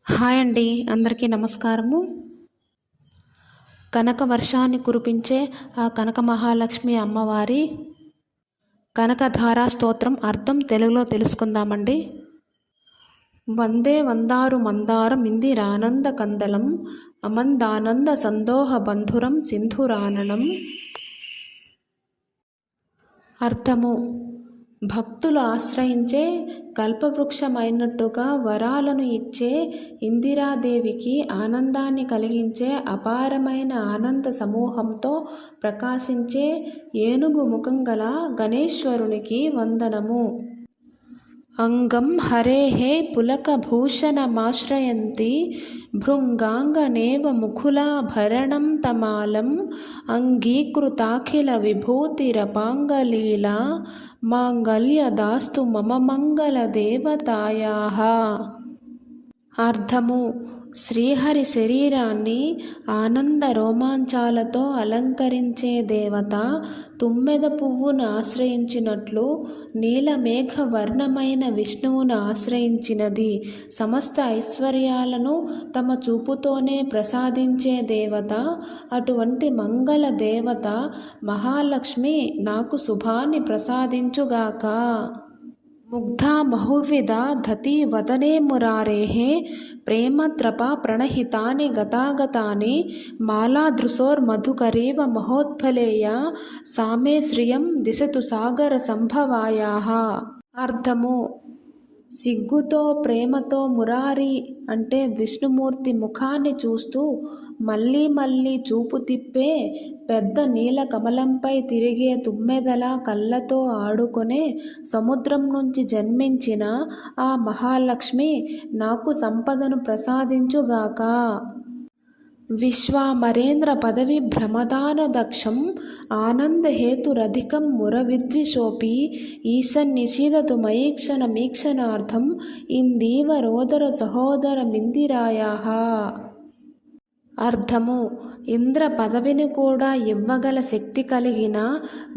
Hi అండి, అందరికీ నమస్కారము. కనక వర్షాన్ని కురిపించే ఆ కనక మహాలక్ష్మి అమ్మవారి కనకధారా స్తోత్రం అర్థం తెలుగులో తెలుసుకుందామండి. వందే వందారు మందారం ఇందిరానంద కందలం అమందానంద సందోహ బంధురం సింధురాననం. అర్థము: భక్తులు ఆశ్రయించే కల్పవృక్షమైనట్టుగా వరాలను ఇచ్చే ఇందిరాదేవికి ఆనందాన్ని కలిగించే అపారమైన ఆనంద సమూహంతో ప్రకాశించే ఏనుగు ముఖం గల గణేశ్వరునికి వందనము. అంగం హరేః పులకభూషణమాశ్రయంతి భృంగాంగనేవ ముకులాభరణం తమాలం అంగీకృతాఖిల విభూతిరపాంగలీలా మాంగళ్యదాస్తు మమ మంగళ దేవతాయాః. అర్థము: శ్రీహరి శరీరాన్ని ఆనంద రోమాంచాలతో అలంకరించే దేవత తుమ్మెద పువ్వును ఆశ్రయించినట్లు నీలమేఘ వర్ణమైన విష్ణువును ఆశ్రయించినది. సమస్త ఐశ్వర్యాలను తమ చూపుతోనే ప్రసాదించే దేవత, అటువంటి మంగళ దేవత మహాలక్ష్మి నాకు శుభాన్ని ప్రసాదించుగాక. ముగ్ధా మహుర్విదా దతి వదనే మురారేః ప్రేమత్రప ప్రణహితాని గతాగతాని మాలాదృశోర్మధుకరీవ మహోత్ఫలేయ సామే శ్రియం దిశతు సాగర సంభవాయాః. అర్థము: సిగ్గుతో ప్రేమతో మురారి అంటే విష్ణుమూర్తి ముఖాన్ని చూస్తూ మళ్ళీ మళ్ళీ చూపు తిప్పే పెద్ద నీల కమలంపై తిరిగే తుమ్మెదలా కళ్ళతో ఆడుకొనే సముద్రం నుంచి జన్మించిన ఆ మహాలక్ష్మి నాకు సంపదను ప్రసాదించుగాక. విశ్వామరేంద్ర పదవి భ్రమదాన దక్షం ఆనందహేతురధికం మురవిద్విషోపి ఈశన్నిషీదతు మయీక్షణ మీక్షణార్థం ఇందీవరోదర సహోదరమిందిరాయాః. అర్థము: ఇంద్ర పదవిని కూడా ఇవ్వగల శక్తి కలిగిన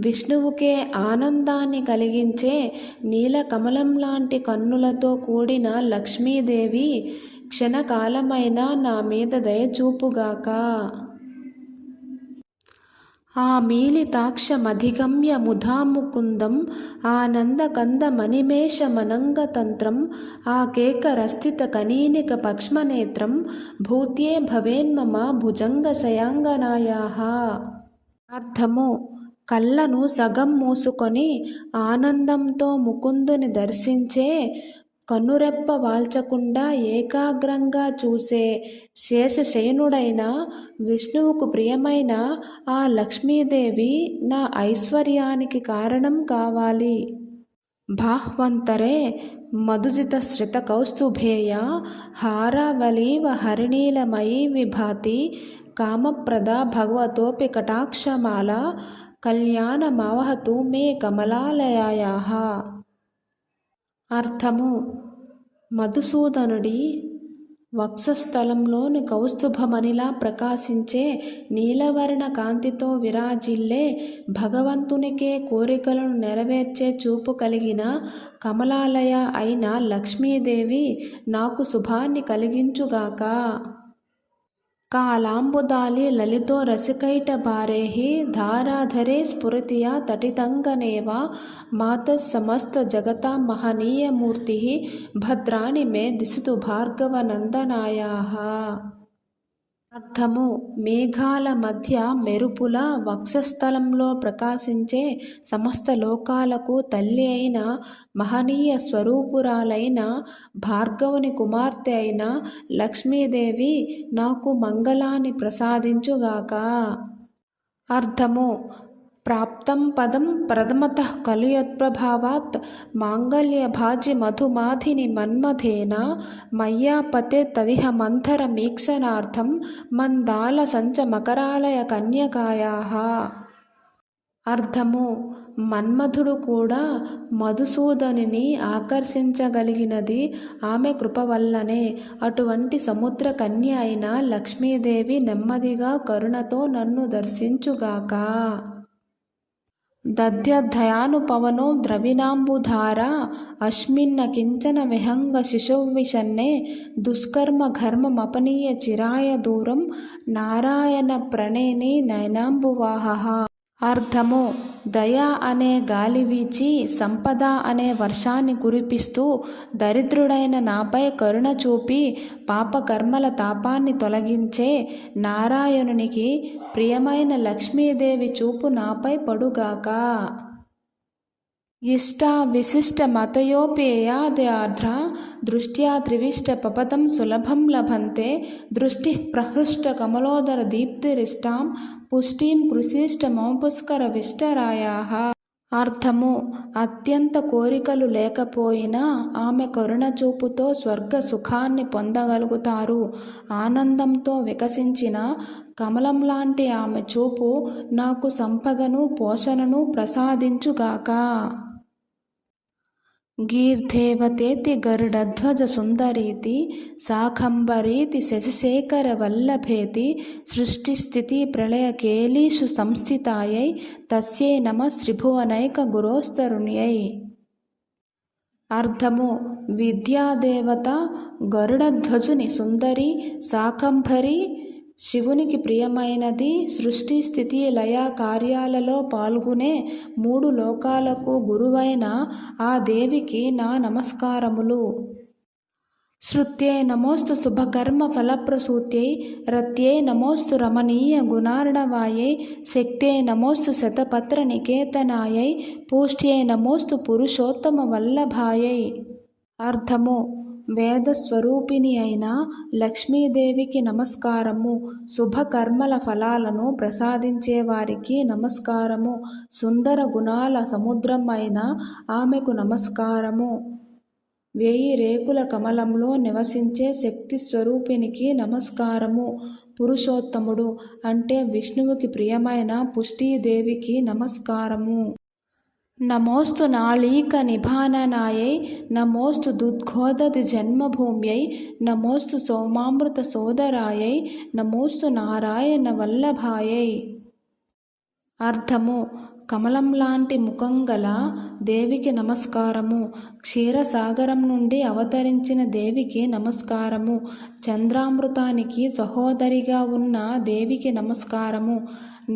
విష్ణువుకే ఆనందాన్ని కలిగించే నీలకమలం లాంటి కన్నులతో కూడిన లక్ష్మీదేవి క్షణకాలమైనా నా మీద దయచూపుగాక. ఆ మీలితాక్షమధిగమ్య ముధాముకుందం ఆనందకందమనిమేషమనంగతంత్రం ఆకేకరస్థిత కనీనిక పక్ష్మనేత్రం భూత్యే భవేన్మమ భుజంగశయాంగనాయాః. అర్థము: కళ్ళను సగం మూసుకొని ఆనందంతో ముకుందుని దర్శించే, కనురెప్ప వాల్చకుండా ఏకాగ్రంగా చూసే శేషశయనుడైన విష్ణువుకు ప్రియమైన ఆ లక్ష్మీదేవి నా ఐశ్వర్యానికి కారణం కావాలి. బాహ్వంతరే మధుజితశ్రిత కౌస్తుభేయ హారావలీవ హరినీలమయీ విభాతి కామప్రద భగవతోపి కటాక్షమాల కళ్యాణమావహతు మే కమలాలయాయాః. అర్థము: మధుసూదనుడి వక్షస్థలంలోని కౌస్తుభమణిలా ప్రకాశించే నీలవర్ణ కాంతితో విరాజిల్లే భగవంతునికే కోరికలను నెరవేర్చే చూపు కలిగిన కమలాలయ అయిన లక్ష్మీదేవి నాకు శుభాన్ని కలిగించుగాక. కాలాంబుదాలి లలితో రసికైటభారైః ధారాధరే స్ఫురతియా తటితంగనేవ మాతః సమస్త జగతాం మహనీయమూర్తిః భద్రాణి మే దిశతు భార్గవనందనాయాః. అర్థము: మేఘాల మధ్య మెరుపుల వక్షస్థలంలో ప్రకాశించే సమస్త లోకాలకు తల్లి అయిన మహనీయ స్వరూపురాలైన భార్గవుని కుమార్తె అయిన లక్ష్మీదేవి నాకు మంగళాన్ని ప్రసాదించుగాక. అర్థము: ప్రాప్తం పదం ప్రథమతః ఖలు యత్ప్రభావాత్ మాంగళ్యభాజి మధుమాధిని మన్మథేన మయ్యా పతేత్తదిహ మంథరమీక్షణార్థం మందాల సంచ మకరాలయ కన్యకాయాః. అర్థము: మన్మథుడు కూడా మధుసూదనుని ఆకర్షించగలిగినది ఆమె కృప వల్లనే. అటువంటి సముద్ర కన్య అయిన లక్ష్మీదేవి నెమ్మదిగా కరుణతో నన్ను దర్శించుగాక. దధ్యధయానుపవనో ద్రవిణాంబుధారా అస్మిన్న కించన విహంగ శిశువిషన్నే దుష్కర్మఘర్మమపనీయ చిరాయ దూరం నారాయణ ప్రణేని నయనాంబువాహః. అర్థము: దయ అనే గాలి వీచి సంపద అనే వర్షాన్ని కురిపిస్తూ దరిద్రుడైన నాపై కరుణ చూపి పాపకర్మల తాపాన్ని తొలగించే నారాయణునికి ప్రియమైన లక్ష్మీదేవి చూపు నాపై పడుగాక. ఇష్టా విశిష్ట మతయోపేయాద్యార్ధ్ర దృష్ట్యా త్రివిష్ట పపదం సులభం లభంతే దృష్టి ప్రహృష్ట కమలోదర దీప్తిరిష్టాం పుష్టిం కృషిష్ట మౌపుష్కర విష్టరాయాః. అర్థము: అత్యంత కోరికలు లేకపోయినా ఆమె కరుణ చూపుతో స్వర్గ సుఖాన్ని పొందగలుగుతారు. ఆనందంతో వికసించిన కమలం లాంటి ఆమె చూపు నాకు సంపదను పోషణను ప్రసాదించుగాక. గీర్దేవతేతి గరుడధ్వజ సుందరీతి శాకంబరీతి శశిశేఖర వల్లభేతి సృష్టిస్థితి ప్రళయ కేలీషు సంస్థితాయై తస్యై నమః త్రిభువనైక గురోస్తరుణ్యై. అర్థము: విద్యాదేవత గరుడధ్వజుని సుందరి శాకంభరి శివునికి ప్రియమైనది. సృష్టి స్థితి లయ కార్యాలలో పాల్గొనే మూడు లోకాలకు గురువైన ఆ దేవికి నా నమస్కారములు. శృత్యై నమోస్తు శుభకర్మ ఫలప్రసూత్యై రత్యై నమోస్తు రమణీయ గుణార్ణవాయై శక్త్యై నమోస్తు శతపత్ర నికేతనాయై పూష్ట్యై నమోస్తు పురుషోత్తమ వల్లభాయై. అర్థము: వేదస్వరూపిణి అయిన లక్ష్మీదేవికి నమస్కారము. శుభకర్మల ఫలాలను ప్రసాదించేవారికి నమస్కారము. సుందర గుణాల సముద్రం అయిన ఆమెకు నమస్కారము. 1000 రేకుల కమలంలో నివసించే శక్తి స్వరూపినికి నమస్కారము. పురుషోత్తముడు అంటే విష్ణువుకి ప్రియమైన పుష్టీదేవికి నమస్కారము. నమోస్తు నాళీక నిభాననాయై నమోస్తు దుద్ఘోదతి జన్మభూమ్యై నమోస్తు సోమామృత సోదరాయై నమోస్తు నారాయణ వల్లభాయై. అర్థము: కమలం లాంటి ముఖం గల దేవికి నమస్కారము. క్షీరసాగరం నుండి అవతరించిన దేవికి నమస్కారము. చంద్రామృతానికి సహోదరిగా ఉన్న దేవికి నమస్కారము.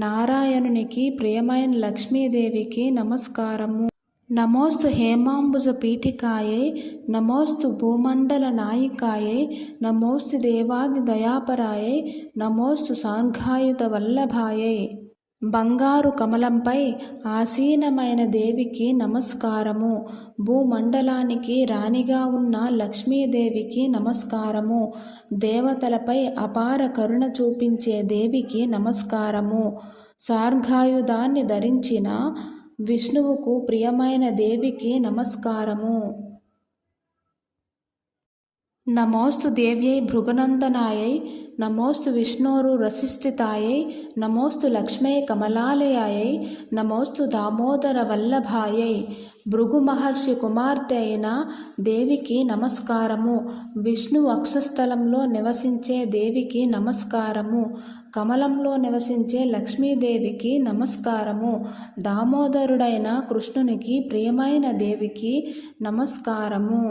నారాయణునికి ప్రియమైన లక్ష్మీదేవికి నమస్కారము. నమోస్తు హేమాంబుజ పీఠికాయై నమోస్తు భూమండల నాయికాయై నమోస్తు దేవాది దయాపరాయై నమోస్తు సార్గాయుధ వల్లభాయై. బంగారు కమలంపై ఆసీనమైన దేవికి నమస్కారము. భూమండలానికి రాణిగా ఉన్న లక్ష్మీదేవికి నమస్కారము. దేవతలపై అపార కరుణ చూపించే దేవికి నమస్కారము. సార్గాయుధాన్ని ధరించిన విష్ణువుకు ప్రియమైన దేవికి నమస్కారము. నమోస్తు దేవ్యై భృగునందనాయై నమోస్తు విష్ణోరు రసిస్థితాయై నమోస్తు లక్ష్మై కమలాలయాయై నమోస్తు దామోదర వల్లభాయై. భృగు మహర్షి కుమార్తె అయిన దేవికి నమస్కారము. విష్ణు వక్షస్థలంలో నివసించే దేవికి నమస్కారము. కమలంలో నివసించే లక్ష్మీదేవికి నమస్కారము. దామోదరుడైన కృష్ణునికి ప్రియమైన దేవికి నమస్కారము.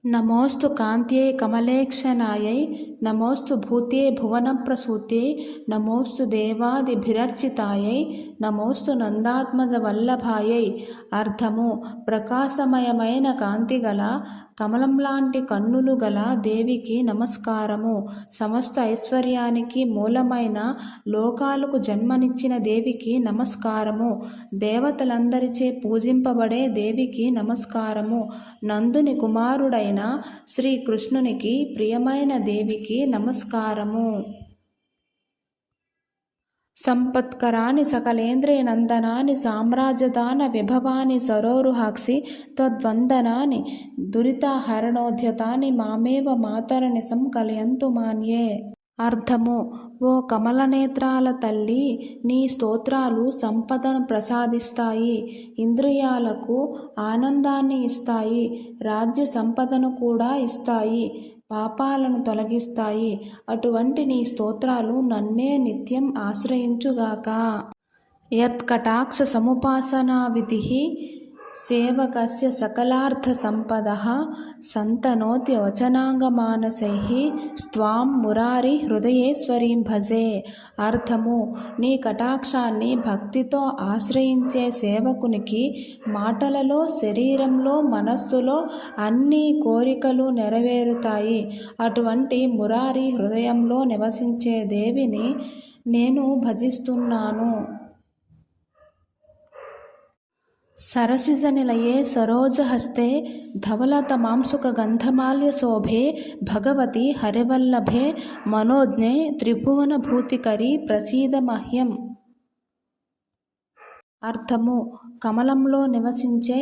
నమోస్తు కాంత్యై కమలేక్షణాయై నమోస్తు భూత్యై భువనప్రసూత్యై నమోస్తు దేవాదిభిరర్చితాయై నమోస్తు నందాత్మజ వల్లభాయై. అర్థము: ప్రకాశమయమైన కాంతి గల కమలం లాంటి కన్నులు గల దేవికి నమస్కారము. సమస్త ఐశ్వర్యానికి మూలమైన లోకాలకు జన్మనిచ్చిన దేవికి నమస్కారము. దేవతలందరిచే పూజింపబడే దేవికి నమస్కారము. నందుని కుమారుడైన శ్రీకృష్ణునికి ప్రియమైన దేవికి నమస్కారము. సంపత్కరాని సకలేంద్రియ నందనాని సామ్రాజ్యదాన విభవాని సరోరుహాక్షి త్వద్వందనాని దురితహరణోద్యతాని మామేవ మాతరనిశం కలయంతు మాన్యే. అర్థము: ఓ కమలనేత్రాల తల్లి, నీ స్తోత్రాలు సంపదను ప్రసాదిస్తాయి, ఇంద్రియాలకు ఆనందాన్ని ఇస్తాయి, రాజ్య సంపదను కూడా ఇస్తాయి, పాపాలను తొలగిస్తాయి. అటువంటి నీ స్తోత్రాలు నన్నే నిత్యం ఆశ్రయించుగాక. యత్కటాక్ష సముపాసనా విధిః సేవకస్య సకలార్థసంపదః సంతనోతి వచనాంగమానసైః స్త్వాం మురారి హృదయేశ్వరీం భజే. అర్థము: నీ కటాక్షాన్ని భక్తితో ఆశ్రయించే సేవకునికి మాటలలో, శరీరంలో, మనస్సులో అన్ని కోరికలు నెరవేరుతాయి. అటువంటి మురారి హృదయంలో నివసించే దేవిని నేను భజిస్తున్నాను. సరసిజనిలయే సరోజహస్తే ధవళతమాంసుకగంధమాల్యశోభే భగవతి హరివల్లభే మనోజ్ఞే త్రిభువనభూతికరీ ప్రసీద మహ్యం. అర్థము: కమలంలో నివసించే,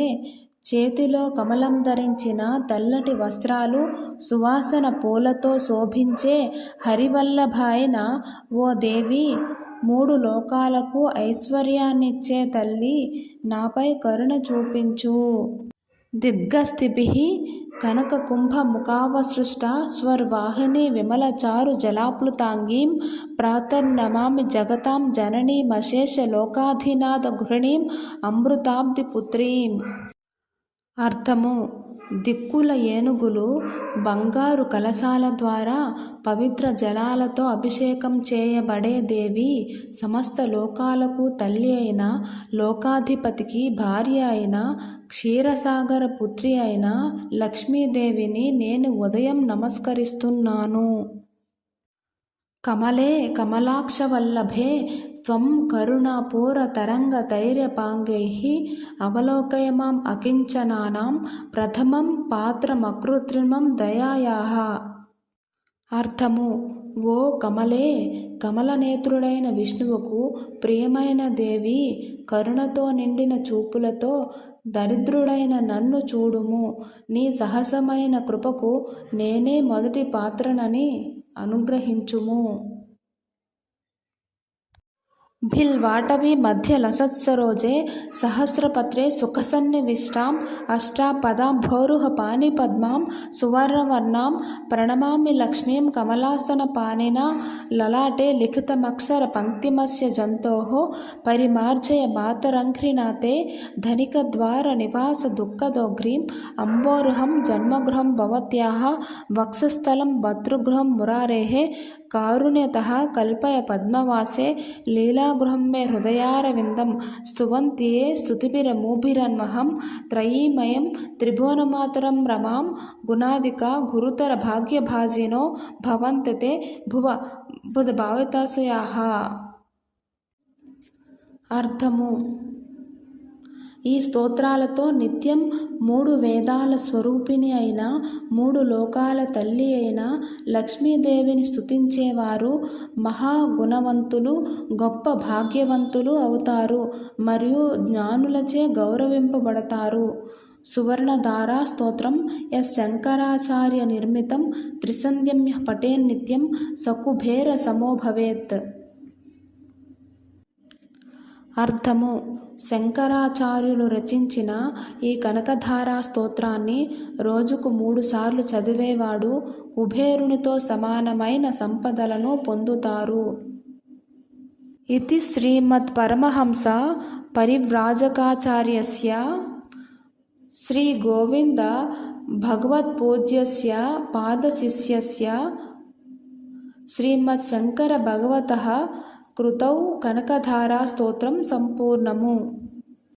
చేతిలో కమలం ధరించిన, తెల్లటి వస్త్రాలు, సువాసన పూలతో శోభించే హరివల్లభ అయిన ఓ దేవి, మూడు లోకాలకు ఐశ్వర్యాన్నిచ్చే తల్లి, నాపై కరుణ చూపించు. దిగ్గస్తిభిః కనకకుంభముఖావసృష్ట స్వర్వాహిని విమలచారు జలాప్లుతాంగీం ప్రాతర్నమామి జగతాం జననీమశేష లోకాధినాథ గృహిణీం అమృతాబ్ధిపుత్రీం. అర్థము: దిక్కుల ఏనుగులు బంగారు కలశాల ద్వారా పవిత్ర జలాలతో అభిషేకం చేయబడే దేవి, సమస్త లోకాలకు తల్లి అయిన, లోకాధిపతికి భార్య అయిన, క్షీరసాగర పుత్రి అయిన లక్ష్మీదేవిని నేను ఉదయం నమస్కరిస్తున్నాను. కమలే కమలాక్షవల్లభే త్వం కరుణాపూరతరంగధైర్యపాంగైః అవలోకయ మాం అకించనానాం ప్రథమం పాత్రమకృత్రిమం దయాయాః. అర్థము: ఓ కమలే, కమలనేత్రుడైన విష్ణువుకు ప్రియమైన దేవి, కరుణతో నిండిన చూపులతో దరిద్రుడైన నన్ను చూడుము. నీ సహజమైన కృపకు నేనే మొదటి పాత్రనని అనుగ్రహించుము. బిల్వాటవీ మధ్య లసత్సరోజే సహస్రపత్రే సుఖసన్నివిష్టాం అష్టాపదాంభోరుహ పాణిపద్మాం సువర్ణవర్ణాం ప్రణమామి లక్ష్మీం కమలాసనపాణినా లలాటే లిఖితమక్షర పంక్తిమస్య జంతోః పరిమార్జయ మాతరంఘ్రినాథే ధనికద్వార నివాస దుఃఖదోగ్రీం అంబోరుహం జన్మగృహం భవత్యాః వక్షస్థలం భర్తృగృహం మురారేః కారుణ్యతః కల్పయ పద్మవాసే లీలాగృహం మే హృదయారవిందం స్తువంత్యే స్తుతిభిరమూభిరన్వహం త్రయీమయం త్రిభువనమాతరం రమాం గుణాధికా గురుతర భాగ్యభాజినో భవంతి తే భువ బుధభావితాశయాః. అర్థము: ఈ స్తోత్రాలతో నిత్యం మూడు వేదాల స్వరూపిణి అయిన, మూడు లోకాల తల్లి అయిన లక్ష్మీదేవిని స్తుతించేవారు మహాగుణవంతులు, గొప్ప భాగ్యవంతులు అవుతారు మరియు జ్ఞానులచే గౌరవింపబడతారు. సువర్ణధారా స్తోత్రం యస్ శంకరాచార్య నిర్మితం త్రిసంధ్యం యః పఠేన్నిత్యం సకుబేర సమో భవేత్. అర్థము: శంకరాచార్యులు రచించిన ఈ కనకధారా స్తోత్రాన్ని రోజుకు 3 సార్లు చదివేవాడు కుబేరునితో సమానమైన సంపదలను పొందుతారు. ఇది శ్రీమద్పరమహంస పరివ్రాజకాచార్యస్య శ్రీ గోవింద భగవత్పూజ్యస్య పాదశిష్యస్య శ్రీమద్శంకర భగవతః కృతౌ కనకధారా స్తోత్రం సంపూర్ణము.